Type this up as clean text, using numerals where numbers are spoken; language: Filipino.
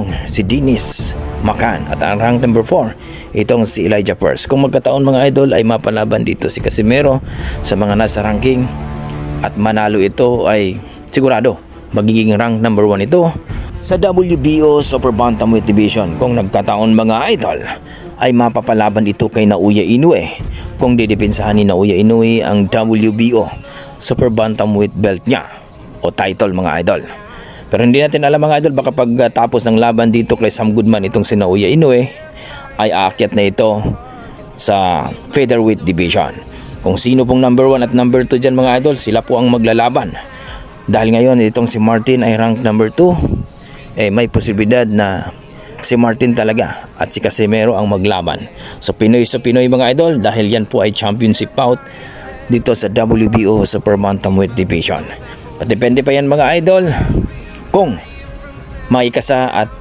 itong si Dennis Macan at ang rank number 4 itong si Elijah First. Kung magkataon mga idol ay mapalaban dito si Casimero sa mga nasa ranking at manalo ito ay sigurado magiging rank number 1 ito sa WBO Super Bantamweight Division. Kung nagkataon mga idol ay mapapalaban ito kay Naoya Inoue kung didepensahan ni Naoya Inoue ang WBO Super Bantamweight belt niya o title mga idol. Pero hindi natin alam mga idol, baka pagtapos ng laban dito kay Sam Goodman itong si Naoya Inoue ay aakyat na ito sa featherweight division. Kung sino pong number 1 at number 2 dyan mga idol, sila po ang maglalaban. Dahil ngayon itong si Martin ay rank number 2, may posibilidad na si Martin talaga at si Casimero ang maglaban. So Pinoy sa Pinoy mga idol, dahil yan po ay championship bout dito sa WBO Super Bantamweight Division. At depende pa yan mga idol kung maikasa at